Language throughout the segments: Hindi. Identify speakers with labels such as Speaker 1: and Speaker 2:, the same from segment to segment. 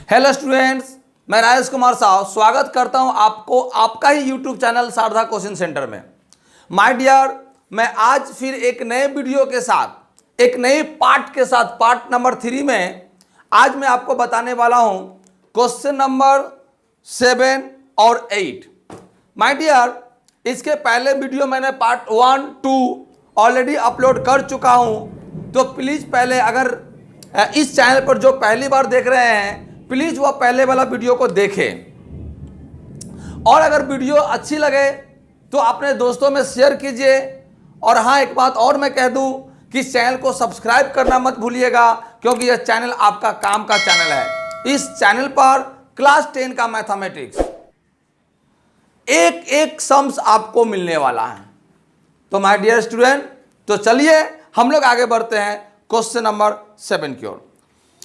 Speaker 1: हेलो स्टूडेंट्स, मैं राजेश कुमार साहु स्वागत करता हूं आपको आपका ही YouTube channel Sharda coaching centre में। माय डियर, मैं आज फिर एक नए वीडियो के साथ एक नए पार्ट के साथ पार्ट नंबर 3 में आज मैं आपको बताने वाला हूं क्वेश्चन नंबर 7 और 8। माय डियर, इसके पहले वीडियो मैंने पार्ट 1, 2 ऑलरेडी अपलोड कर चुका हूं, तो प्लीज़ पहले अगर इस चैनल पर जो पहली बार देख रहे हैं प्लीज़ वह पहले वाला वीडियो को देखें, और अगर वीडियो अच्छी लगे तो अपने दोस्तों में शेयर कीजिए। और हाँ, एक बात और मैं कह दूं कि इस चैनल को सब्सक्राइब करना मत भूलिएगा, क्योंकि यह चैनल आपका काम का चैनल है। इस चैनल पर क्लास 10 का मैथमेटिक्स एक एक सम्स आपको मिलने वाला है। तो माय डियर स्टूडेंट, तो चलिए हम लोग आगे बढ़ते हैं क्वेश्चन नंबर 7 की ओर।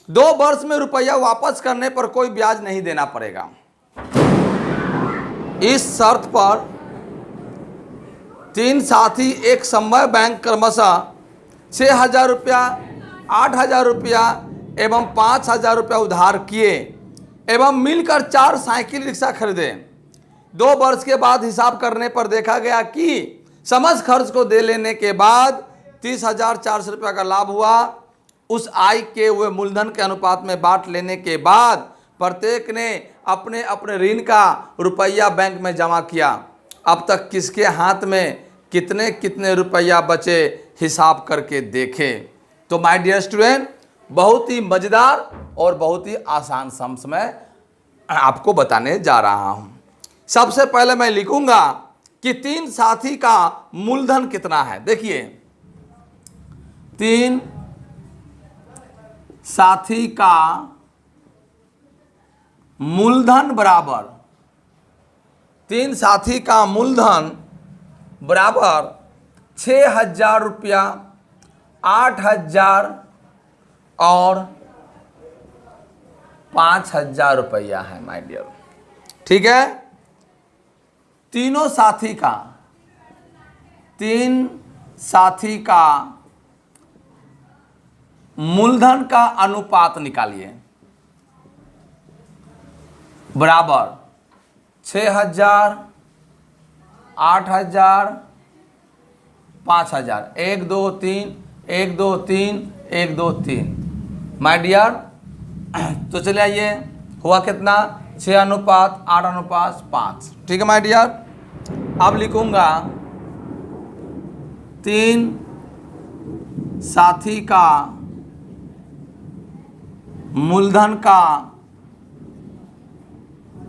Speaker 1: 2 वर्ष में रुपया वापस करने पर कोई ब्याज नहीं देना पड़ेगा। इस शर्त पर 3 साथी एक समय बैंक क्रमशः 6,000 रुपया, 8,000 रुपया एवं 5,000 रुपया उधार किए एवं मिलकर 4 साइकिल रिक्शा खरीदे। 2 वर्ष के बाद हिसाब करने पर देखा गया कि समझ खर्च को दे लेने के बाद 30,400 रुपया का लाभ हुआ। उस आय के हुए मूलधन के अनुपात में बांट लेने के बाद प्रत्येक ने अपने अपने ऋण का रुपया बैंक में जमा किया। अब तक किसके हाथ में कितने कितने रुपया बचे हिसाब करके देखें। तो माय डियर स्टूडेंट, बहुत ही मज़ेदार और बहुत ही आसान सम्स में आपको बताने जा रहा हूं। सबसे पहले मैं लिखूंगा कि 3 साथी का मूलधन कितना है। देखिए, 3 साथी का मूलधन बराबर 3 साथी का मूलधन बराबर 6,000 रुपया, 8,000 और 5,000 रुपया है माय डियर। ठीक है, तीनों साथी का 3 साथी का मूलधन का अनुपात निकालिए। बराबर 6,000, 8,000, 5,000, 1 2 3 1 2 3 1 2 3। माय डियर, तो चलिए आइए, हुआ कितना? 6:8:5। ठीक है माय डियर, अब लिखूंगा 3 साथी का मूलधन का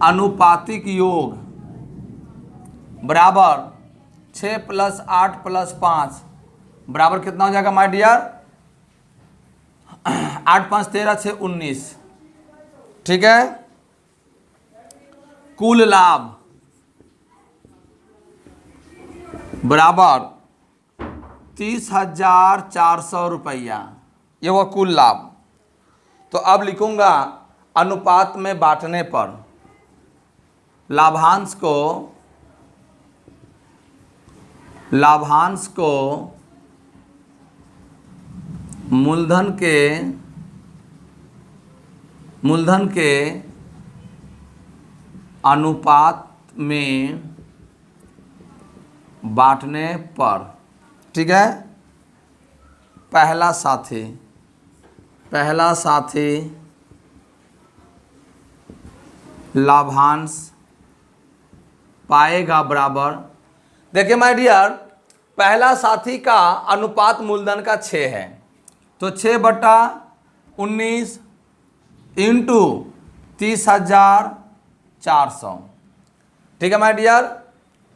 Speaker 1: अनुपातिक योग बराबर 6 + 8 + 5 बराबर कितना हो जाएगा माय डियर? 8 5 13 6 19। ठीक है, कुल लाभ बराबर 30,400 रुपया, ये हुआ कुल लाभ। तो अब लिखूंगा अनुपात में बांटने पर लाभांश को मूलधन के अनुपात में बांटने पर। ठीक है, पहला साथी लाभांश पाएगा बराबर। देखिए माय डियर, पहला साथी का अनुपात मूलधन का 6 है, तो 6/19 इंटू 30,400। ठीक है माय डियर,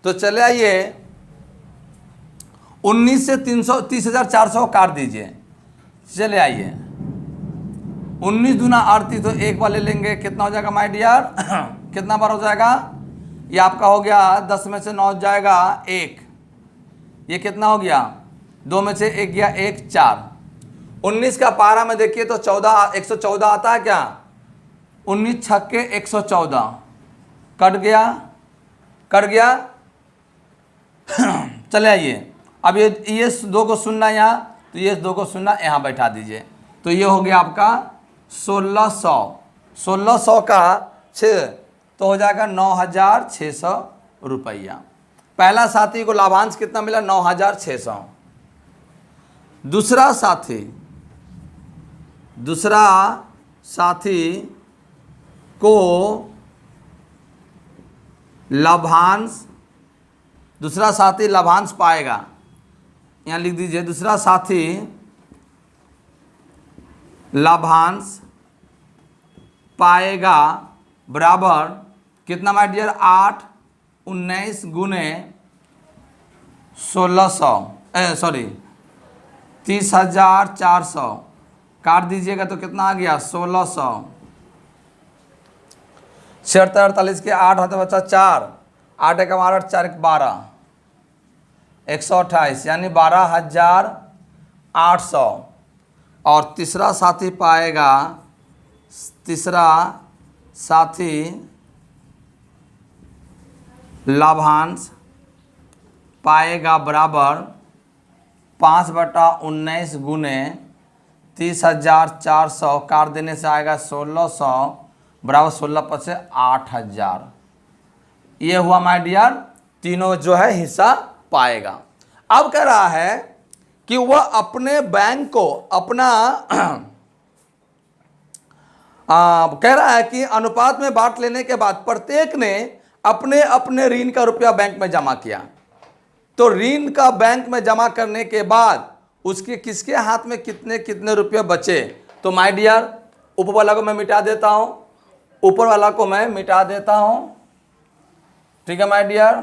Speaker 1: तो चले आइए 19 से 30,400 काट दीजिए। चले आइए 19 दूना 38, तो एक बार ले लेंगे, कितना हो जाएगा माय डियर? कितना बार हो जाएगा? ये आपका हो गया 10 में से 9 जाएगा 1, ये कितना हो गया? 2 में से 1 गया 1 4। 19 का पारा में देखिए तो 114 आता है क्या? 19 छक्के 114, कट गया। चले आइए, अब ये 2 को सुनना यहाँ, तो ये 2 को सुनना यहाँ बैठा दीजिए, तो ये हो गया आपका 1600। 1600 का 6 तो हो जाएगा 9600 रुपया। पहला साथी को लाभांश कितना मिला? 9600। दूसरा साथी को लाभांश, दूसरा साथी लाभांश पाएगा, यहाँ लिख दीजिए, दूसरा साथी लाभांश पाएगा बराबर कितना माय डियर? 8 19 गुने 30,400 काट दीजिएगा तो कितना आ गया? 1600। 76 48 के 8 हाथ बचा 4, 8 एक 8 4 एक 12, 128 यानी 12,800। और तीसरा साथी पाएगा, तीसरा साथी लाभांश पाएगा बराबर 5/19 गुने 30,400 काट देने से आएगा 1600 बराबर 16 × 8,000। ये हुआ माय डियर, तीनों जो है हिस्सा पाएगा। अब कह रहा है कि वह अपने बैंक को अपना कह रहा है कि अनुपात में बांट लेने के बाद प्रत्येक ने अपने अपने ऋण का रुपया बैंक में जमा किया। तो ऋण का बैंक में जमा करने के बाद उसके किसके हाथ में कितने कितने रुपये बचे? तो माय डियर ऊपर वाला को मैं मिटा देता हूं, ऊपर वाला को मैं मिटा देता हूं, ठीक है माय डियर।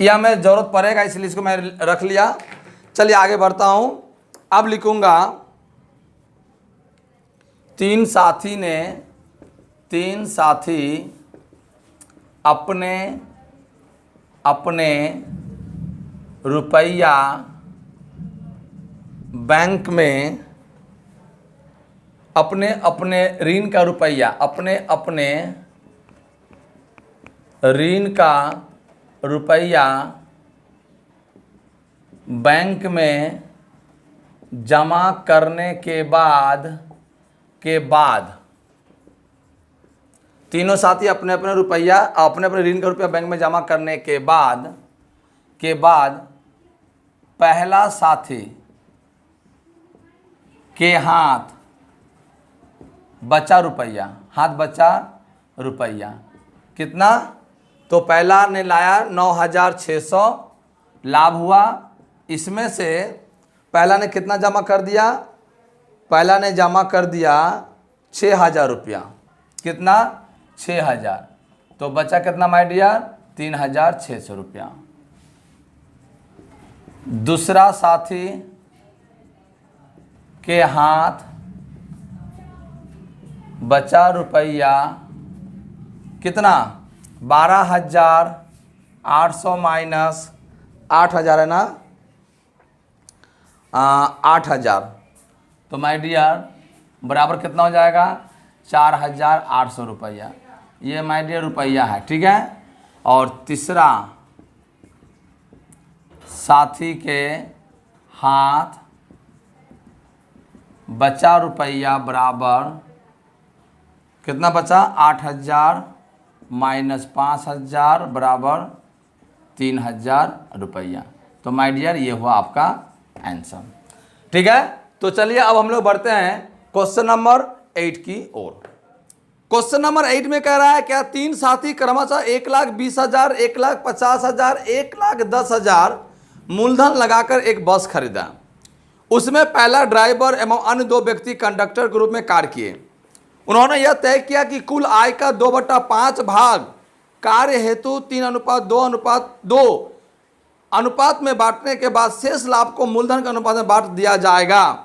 Speaker 1: यह मैं जरूरत पड़ेगा इसलिए इसको मैं रख लिया। चलिए आगे बढ़ता हूं। अब लिखूंगा तीन साथी अपने अपने रुपया बैंक में, अपने अपने ऋण का रुपया, अपने अपने ऋण का रुपया बैंक में जमा करने के बाद तीनों साथी अपने अपने रुपया, अपने अपने ऋण का रुपया बैंक में जमा करने के बाद पहला साथी के हाथ बचा रुपया, हाथ बचा रुपया कितना? तो पहला ने लाया 9,600 लाभ हुआ। इसमें से पहला ने कितना जमा कर दिया? पहला ने जमा कर दिया 6,000 रुपया। कितना? 6,000। तो बचा कितना माय डियर? 3,600 रुपया। दूसरा साथी के हाथ बचा रुपया कितना? 12,800 माइनस 8,000 है ना, 8,000। तो माय डियर बराबर कितना हो जाएगा? 4,800 रुपया। ये माय डियर रुपया है, ठीक है। और तीसरा साथी के हाथ बचा रुपया बराबर कितना बचा? 8,000 माइनस 5,000 बराबर 3,000 रुपया। तो माय डियर ये हुआ आपका आंसर, ठीक है। तो चलिए अब हम लोग बढ़ते हैं क्वेश्चन नंबर 8 की ओर। क्वेश्चन नंबर 8 में कह रहा है क्या तीन साथी क्रमशः 1,20,000, 1,50,000, 1,10,000 मूलधन लगाकर एक बस खरीदा। उसमें पहला ड्राइवर एवं अन्य 2 व्यक्ति कंडक्टर के रूप में कार्य किए। उन्होंने यह तय किया कि कुल आय का 2/5 भाग कार्य हेतु 3:2:2 अनुपात में बांटने के बाद शेष लाभ को मूलधन के अनुपात में बांट दिया जाएगा।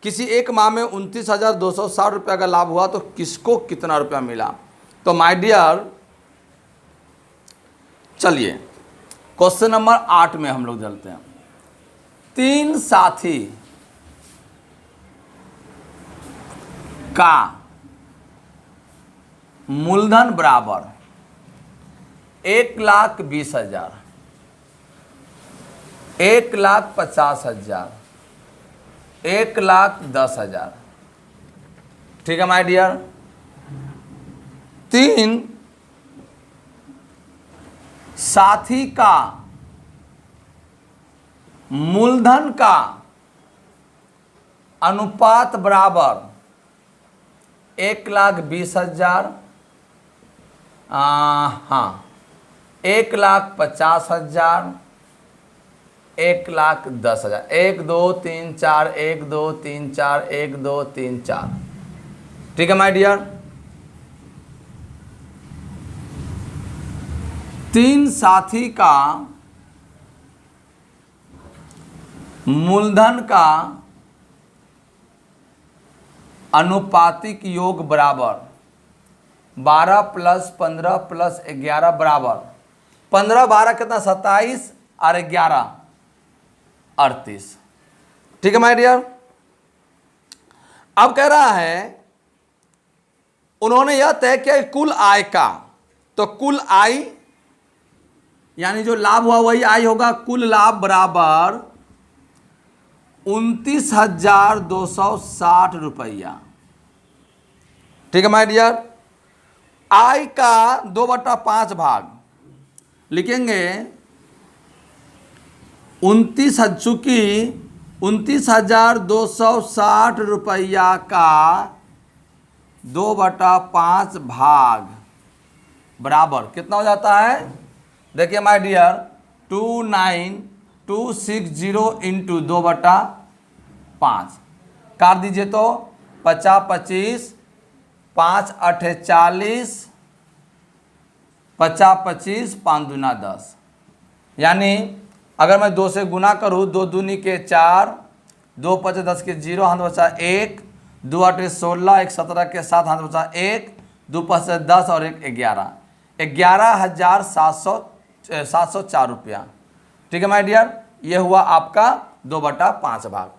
Speaker 1: किसी एक माह में 29,260 रुपया का लाभ हुआ तो किसको कितना रुपया मिला? तो माय डियर चलिए क्वेश्चन नंबर 8 में हम लोग चलते हैं। तीन साथी का मूलधन बराबर 1,20,000 1,50,000, 1,10,000। ठीक है माय डियर। 3 साथी का मूलधन का अनुपात बराबर 1,20,000, हाँ 1,50,000, 1,10,000। 1 2 3 4, 1 2 3 4, 1 2 3 4। ठीक है माय डियर। 3 साथी का मूलधन का अनुपातिक योग बराबर 12 + 15 + 11 बराबर 15 12 कितना 27 और 11 38। ठीक है माय डियर। अब कह रहा है उन्होंने यह तय किया कि कुल आय का, तो कुल आय यानी जो लाभ हुआ वही आय होगा। कुल लाभ बराबर 29,260 रुपया। ठीक है माय डियर। आय का 2/5 भाग लिखेंगे 29,260 रुपया का 2/5 भाग बराबर कितना हो जाता है। देखिए माय डियर 29,260 इंटू 2/5 काट दीजिए तो 50 25 5 8 40 50 25 5 दूना 10। यानी अगर मैं 2 से गुना करूँ 2 दूनी के 4 2 5 10 के 0 हाथ बचा 1 2 8 16 1 17 के 7 हाथ बचा 1 2 5 से 10 और 1 11 11,704 रुपया। ठीक है माय डियर। यह हुआ आपका 2/5 भाग।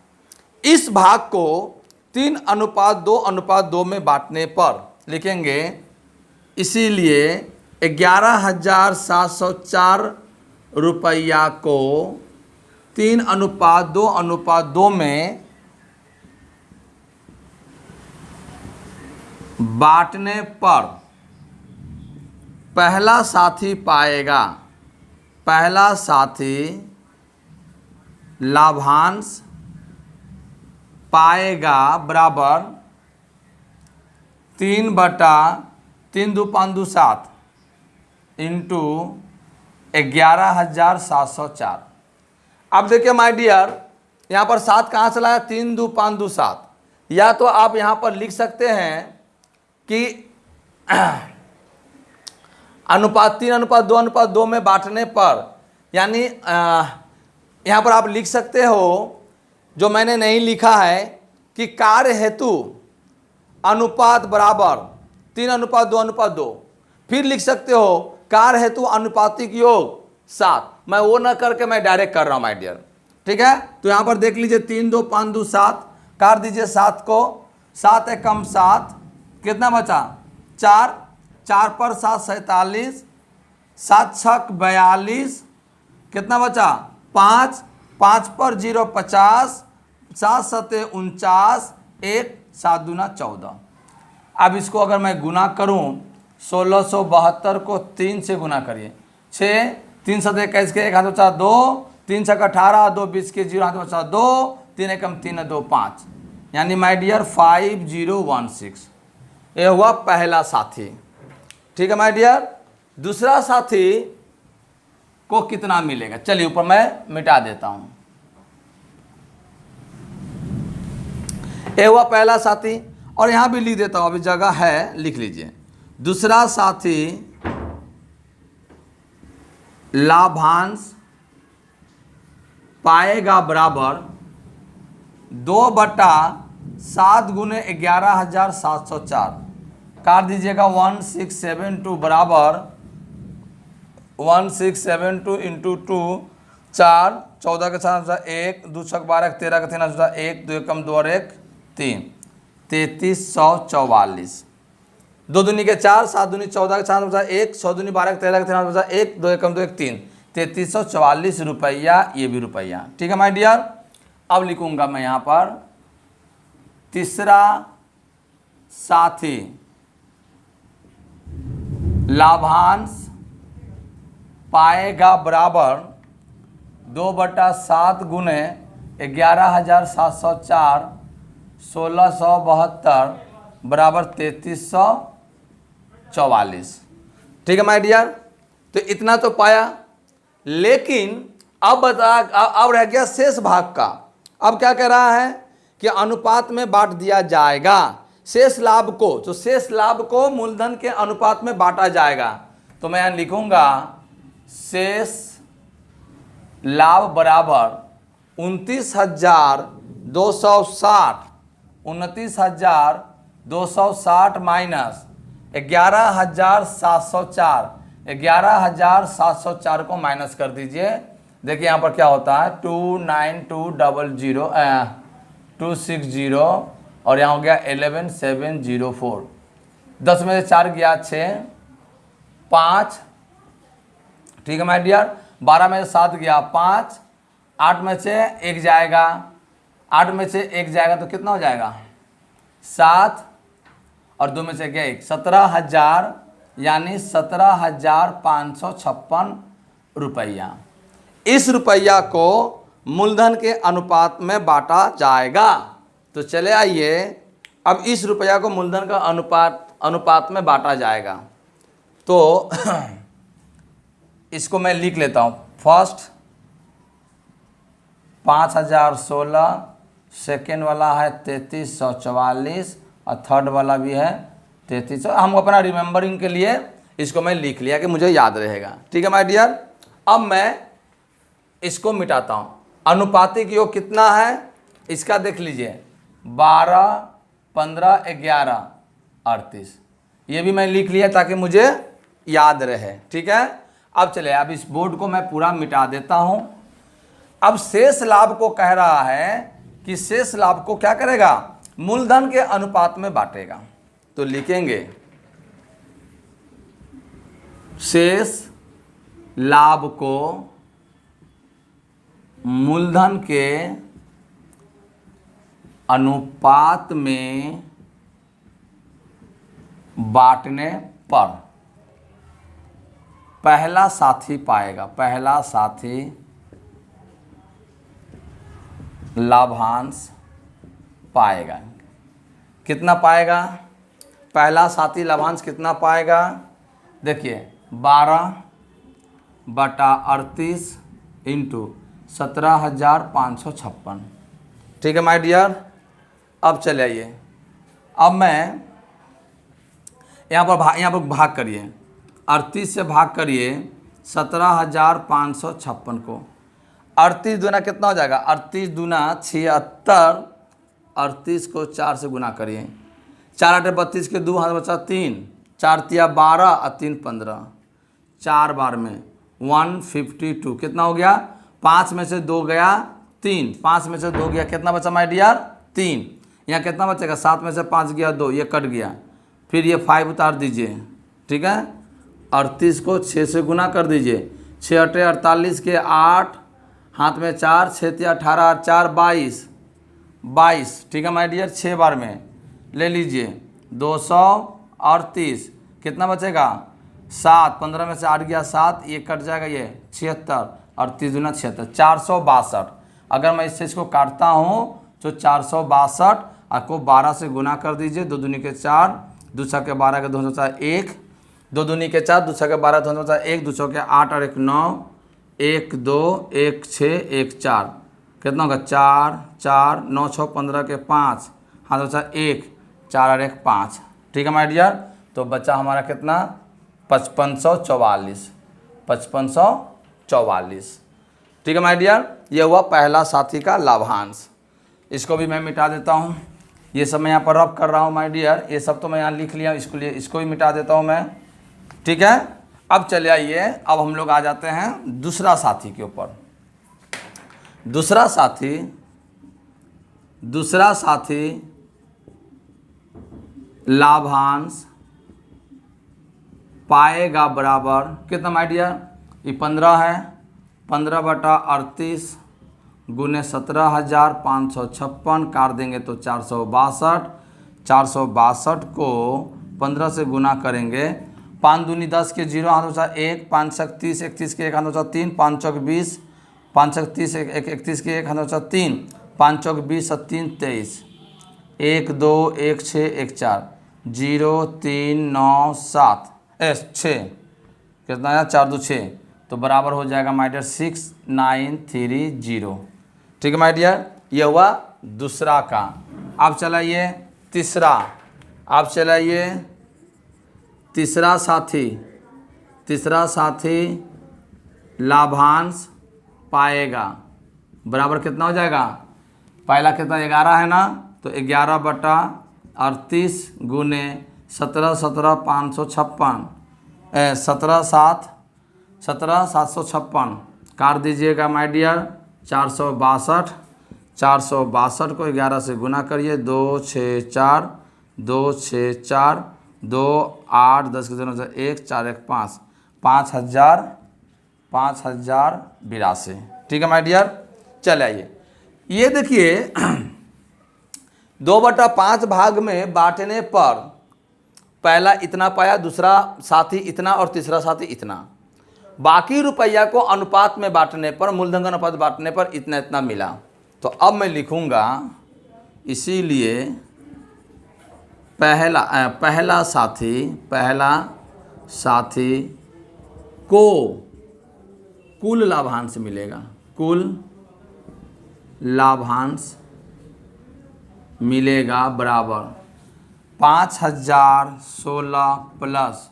Speaker 1: इस भाग को 3:2:2 में बांटने पर लिखेंगे, इसीलिए 11,704 रुपया को 3:2:2 में बांटने पर पहला साथी पाएगा, पहला साथी लाभांश पाएगा बराबर 3/3 2 5 2 7 इंटू 11,704। अब देखिए माय डियर यहाँ पर 7 कहाँ चला है 3 2 5 2 7। या तो आप यहाँ पर लिख सकते हैं कि अनुपात 3:2:2 में बांटने पर, यानी यहाँ पर आप लिख सकते हो जो मैंने नहीं लिखा है कि कार्य हेतु अनुपात बराबर 3:2:2। फिर लिख सकते हो कार्य हेतु अनुपातिक योग 7। मैं वो ना करके मैं डायरेक्ट कर रहा हूँ माय डियर। ठीक है, तो यहाँ पर देख लीजिए 3 2 5 2 7 काट दीजिए 7 को, 7 एकम 7 कितना बचा 4 4 पर 7 47 7 छक 42 कितना बचा 5 5 पर 0 50 7 7 49 1 7 दूना 14। अब इसको अगर मैं गुना करूं 1672 को 3 से गुना करिए 6 3 7 21 के 1 हाथ बचा 2 3 छक 18 2 20 के 0 हाथ बचा 2 3 एकम 3 2 5 यानी माय डियर 5016। यह हुआ पहला साथी। ठीक है माय डियर। दूसरा साथी को कितना मिलेगा, चलिए ऊपर मैं मिटा देता हूं। यह हुआ पहला साथी और यहां भी लिख देता हूं, अभी जगह है लिख लीजिए। दूसरा साथी लाभांश पाएगा बराबर 2/7 गुने 11,704 काट दीजिएगा 1672 बराबर 1672 इंटू 2 4 14 के साथ 1 2 छक 12 13 के 3 1 2 एकम 2 और 1 3 3344 2 दूनी के 4 7 दूनी 14 के साथ 1 6 दूनी 12 के 13 के 3 1 2 एकम 2 1 3 3344 रुपया, ये भी रुपया। ठीक है माय डियर। अब लिखूंगा मैं यहाँ पर तीसरा साथी लाभांश पाएगा बराबर 2/7 गुने 11,704 1672 बराबर 3344। ठीक है माय डियर। तो इतना तो पाया, लेकिन अब रह गया शेष भाग का। अब क्या कह रहा है कि अनुपात में बांट दिया जाएगा शेष लाभ को। तो शेष लाभ को मूलधन के अनुपात में बांटा जाएगा। तो मैं यहां लिखूंगा शेष लाभ बराबर 29,260 माइनस 11,704। 11,704 को माइनस कर दीजिए। देखिए यहाँ पर क्या होता है 260 और यहाँ हो गया 11704। 10 में से 4 गया 6 5। ठीक है माय डियर। 12 में से 7 गया 5। 8 में से 1 जाएगा, 8 में से 1 जाएगा तो कितना हो जाएगा 7 और 2 में से गया 1, 17,000 यानी 17,556 रुपया। इस रुपया को मूलधन के अनुपात में बांटा जाएगा। तो चले आइए, अब इस रुपया को मूलधन का अनुपात में बांटा जाएगा। तो इसको मैं लिख लेता हूँ। फर्स्ट 5,016, सेकेंड वाला है 3344 और थर्ड वाला भी है 3300। हम अपना रिमेंबरिंग के लिए इसको मैं लिख लिया कि मुझे याद रहेगा। ठीक है माय डियर। अब मैं इसको मिटाता हूँ। अनुपातिक योग कितना है इसका देख लीजिए 12, 15, 11, 38। ये भी मैं लिख लिया ताकि मुझे याद रहे। ठीक है। अब चले, अब इस बोर्ड को मैं पूरा मिटा देता हूं। अब शेष लाभ को कह रहा है कि शेष लाभ को क्या करेगा मूलधन के अनुपात में बांटेगा। तो लिखेंगे शेष लाभ को मूलधन के अनुपात में बांटने पर पहला साथी पाएगा, पहला साथी लाभांश पाएगा। कितना पाएगा पहला साथी लाभांश कितना पाएगा? देखिए 12/38 इंटू 17,556। ठीक है माय डियर। अब चले आइए, अब मैं यहाँ पर भाग करिए, 38 से भाग करिए 17,556 को। 38 दूना कितना हो जाएगा? 38 दूना 76। 38 को 4 से गुना करिए। 4 8 32 के 2 हाथ बचा 3, 4 तिया 12 और 3 15। 4 बार में 152। कितना हो गया? 5 में से 2 गया 3, 5 में से 2 गया, कितना बचा माय डियर? 3। यहाँ कितना बचेगा? 7 में से 5 गया 2, ये कट गया। फिर ये 5 उतार दीजिए। ठीक है। 38 को 6 से गुना कर दीजिए। 6 8 48 के 8, हाथ में 4, 6 तिया 18, 4 22। ठीक है माय डियर। 6 बार में ले लीजिए 238। कितना बचेगा? 7। 15 में से 8 गया 7, ये कट जाएगा, ये 76 और 3 दूना 76, 462। अगर मैं इस चीज़ को काटता हूँ तो 462 आपको 12 से गुना कर दीजिए। 2 दूनी के 4, 2 छक्के के 12 के 2 1, 2 दूनी के 4, 2 छक्के के 12 2 1, 2 चौके 8 और 1 9, 1 2 1 6 1 4। कितना होगा? 4 4, 9 6 15 के 5, हाथ बचा 1, 4 और 1 5। ठीक है माय डियर। तो बच्चा हमारा कितना? 5544। 5544। ठीक है माय डियर। ये हुआ पहला साथी का लाभांश। इसको भी मैं मिटा देता हूँ। ये सब मैं यहाँ पर रब कर रहा हूँ माय डियर। ये सब तो मैं यहाँ लिख लिया, इसको भी मिटा देता हूँ मैं। ठीक है। अब चले आइए, अब हम लोग आ जाते हैं दूसरा साथी के ऊपर। दूसरा साथी लाभांश पाएगा बराबर कितना माय डियर? ये 15 है, 15/38 गुने 17,556 काट देंगे तो 462। 462 को 15 से गुना करेंगे। 5 दूनी 10 के 0 हाथ बचा 1, 5 छक 30, 31 के 1 हाथ बचा 3, 5 चौक 20, 5 छक 30, 31 के 1 हाथ बचा 3, 5 चौक 20 और 3 23, 1 2 1 6 1 4 0 3 9 7 6 कितना है 4 2 6 तो बराबर हो जाएगा माय डियर 6930। ठीक है माय डियर, ये हुआ दूसरा का। आप चलाइए तीसरा। आप चलाइए तीसरा साथी। तीसरा साथी लाभांश पाएगा बराबर कितना हो जाएगा। पहला कितना 11 है ना, तो 11/38 गुने 17,556 17,756 काट दीजिएगा माय डियर 462। 462 को 11 से गुना करिए 2 6 4 2 6 4 2 8 10 के 0 1 4 1 5 5,082। ठीक है माय डियर, चले आइए। ये देखिए 2/5 भाग में बांटने पर पहला इतना पाया, दूसरा साथी इतना और तीसरा साथी इतना। बाकी रुपया को अनुपात में बांटने पर, मूलधन का अनुपात बांटने पर इतना इतना मिला। तो अब मैं लिखूंगा इसीलिए पहला साथी को कुल लाभांश मिलेगा। कुल लाभांश मिलेगा बराबर 5,016 प्लस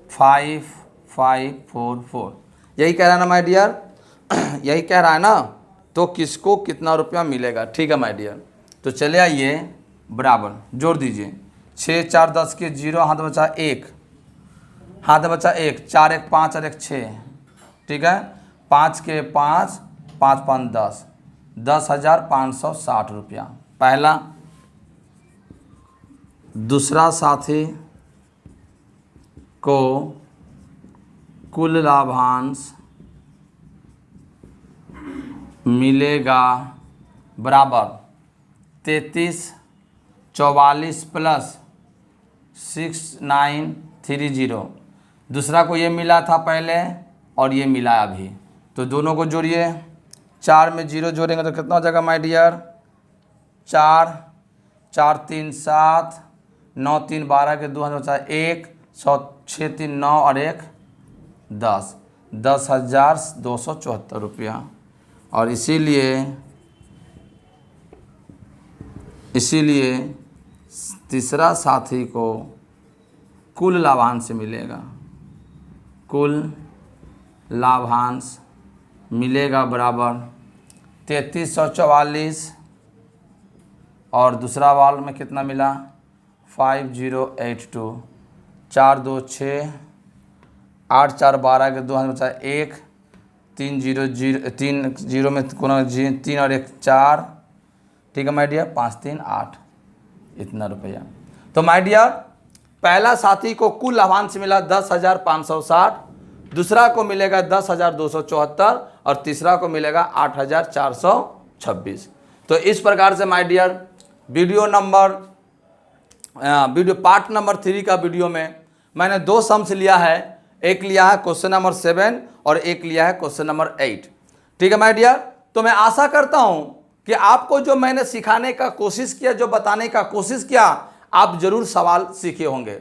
Speaker 1: 5,544। यही कह रहा है ना माय डियर, यही कह रहा है ना। तो किसको कितना रुपया मिलेगा। ठीक है माय डियर, तो चले आइए बराबर जोड़ दीजिए। 6 4 10 के 0 हाथ बचा 1, हाथ बचा 1, 4 1 5 और 1 6। ठीक है, 5 के 5 5 5 10, 10,560 रुपया पहला। दूसरा साथी को कुल लाभांश मिलेगा बराबर 3344 प्लस 6930। दूसरा को ये मिला था पहले और ये मिला अभी, तो दोनों को जोड़िए। 4 में 0 जोड़ेंगे तो कितना हो जाएगा माय डियर 4 4 3 7 9 3 12 के 2 बचा 1 6 3 9 और 1 10, 10,274 रुपया। और इसीलिए तीसरा साथी को कुल लाभांश मिलेगा। कुल लाभांश मिलेगा बराबर 3344 और दूसरा वाल में कितना मिला 5082। 4 2 6 8 4 12 के 2 हाथ बचा 1 3 0 0 3 0 में कोना 3 और 1 4। ठीक है माय डियर 5 3 8 इतना रुपया। तो माय डियर पहला साथी को कुल लाभांश मिला 10,560, दूसरा को मिलेगा 10,274 और तीसरा को मिलेगा 8,426। तो इस प्रकार से my dear video part number 3 का वीडियो में मैंने 2 सम्स लिया है। एक लिया है क्वेश्चन नंबर 7 और एक लिया है क्वेश्चन नंबर 8। ठीक है माय डियर, तो मैं आशा करता हूं कि आपको जो मैंने सिखाने का कोशिश किया, जो बताने का कोशिश किया, आप जरूर सवाल सीखे होंगे।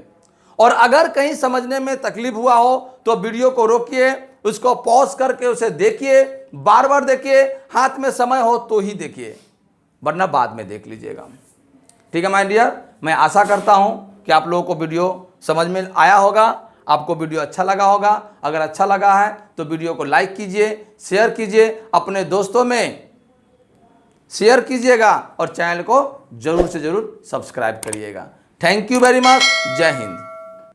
Speaker 1: और अगर कहीं समझने में तकलीफ हुआ हो तो वीडियो को रोकिए, उसको पॉज करके उसे देखिए, बार बार देखिए, हाथ में समय हो तो ही देखिए, वरना बाद में देख लीजिएगा। ठीक है माय डियर, मैं आशा करता हूं कि आप लोगों को वीडियो समझ में आया होगा, आपको वीडियो अच्छा लगा होगा। अगर अच्छा लगा है तो वीडियो को लाइक कीजिए, शेयर कीजिए, अपने दोस्तों में शेयर कीजिएगा और चैनल को जरूर से जरूर सब्सक्राइब करिएगा। Thank you very much. जय हिंद।